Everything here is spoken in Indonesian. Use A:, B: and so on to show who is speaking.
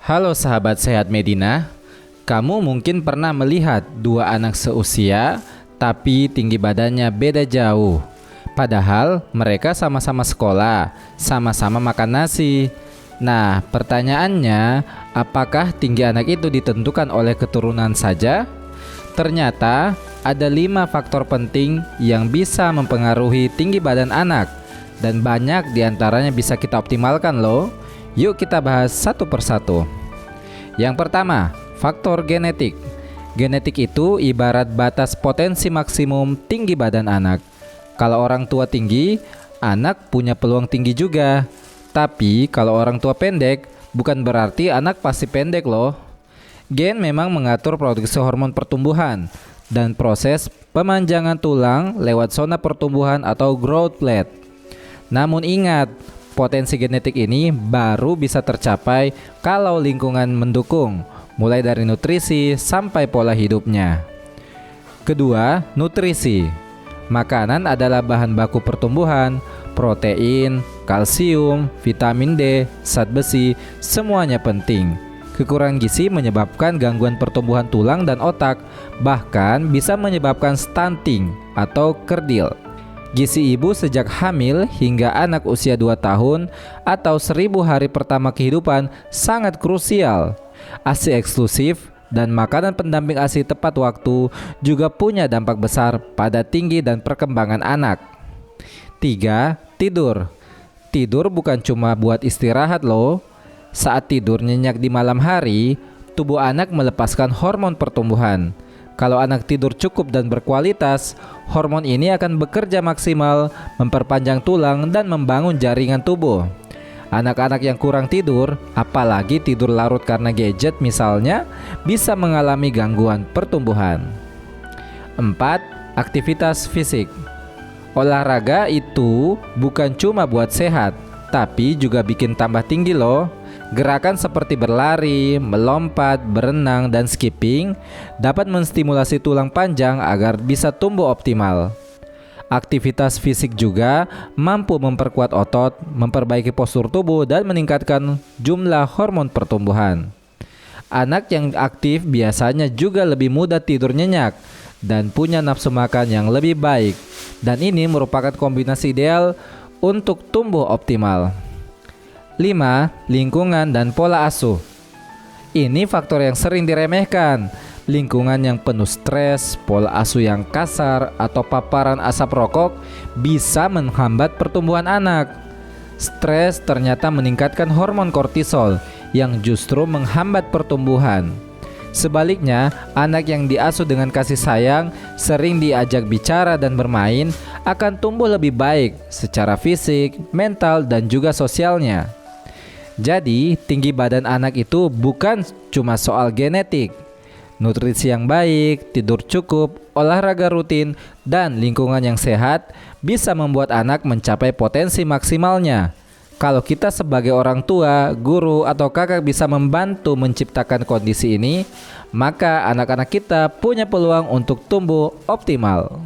A: Halo sahabat sehat Medina, kamu mungkin pernah melihat dua anak seusia tapi tinggi badannya beda jauh. Padahal mereka sama-sama sekolah, sama-sama makan nasi. Nah, pertanyaannya, apakah tinggi anak itu ditentukan oleh keturunan saja? Ternyata ada 5 faktor penting yang bisa mempengaruhi tinggi badan anak, dan banyak diantaranya bisa kita optimalkan loh. Yuk kita bahas satu persatu. Yang pertama, faktor genetik. Genetik itu ibarat batas potensi maksimum tinggi badan anak. Kalau orang tua tinggi, anak punya peluang tinggi juga. Tapi kalau orang tua pendek, bukan berarti anak pasti pendek loh. Gen memang mengatur produksi hormon pertumbuhan dan proses pemanjangan tulang lewat zona pertumbuhan atau growth plate. Namun ingat, potensi genetik ini baru bisa tercapai kalau lingkungan mendukung, mulai dari nutrisi sampai pola hidupnya. Kedua, nutrisi. Makanan adalah bahan baku pertumbuhan, protein, kalsium, vitamin D, zat besi, semuanya penting. Kekurangan gizi menyebabkan gangguan pertumbuhan tulang dan otak, bahkan bisa menyebabkan stunting atau kerdil. Gizi ibu sejak hamil hingga anak usia 2 tahun atau 1000 hari pertama kehidupan sangat krusial. ASI eksklusif dan makanan pendamping ASI tepat waktu juga punya dampak besar pada tinggi dan perkembangan anak. 3. Tidur. Tidur bukan cuma buat istirahat loh. Saat tidur nyenyak di malam hari, tubuh anak melepaskan hormon pertumbuhan. Kalau anak tidur cukup dan berkualitas, hormon ini akan bekerja maksimal, memperpanjang tulang dan membangun jaringan tubuh. Anak-anak yang kurang tidur, apalagi tidur larut karena gadget misalnya, bisa mengalami gangguan pertumbuhan. 4. Aktivitas fisik. Olahraga itu bukan cuma buat sehat, tapi juga bikin tambah tinggi loh. Gerakan seperti berlari, melompat, berenang, dan skipping dapat menstimulasi tulang panjang agar bisa tumbuh optimal. Aktivitas fisik juga mampu memperkuat otot, memperbaiki postur tubuh, dan meningkatkan jumlah hormon pertumbuhan. Anak yang aktif biasanya juga lebih mudah tidur nyenyak dan punya nafsu makan yang lebih baik. Dan ini merupakan kombinasi ideal untuk tumbuh optimal. 5. Lingkungan dan pola asuh. Ini faktor yang sering diremehkan. Lingkungan yang penuh stres, pola asuh yang kasar, atau paparan asap rokok bisa menghambat pertumbuhan anak. Stres ternyata meningkatkan hormon kortisol yang justru menghambat pertumbuhan. Sebaliknya, anak yang diasuh dengan kasih sayang, sering diajak bicara dan bermain, akan tumbuh lebih baik secara fisik, mental, dan juga sosialnya. Jadi, tinggi badan anak itu bukan cuma soal genetik. Nutrisi yang baik, tidur cukup, olahraga rutin, dan lingkungan yang sehat bisa membuat anak mencapai potensi maksimalnya. Kalau kita sebagai orang tua, guru, atau kakak bisa membantu menciptakan kondisi ini, maka anak-anak kita punya peluang untuk tumbuh optimal.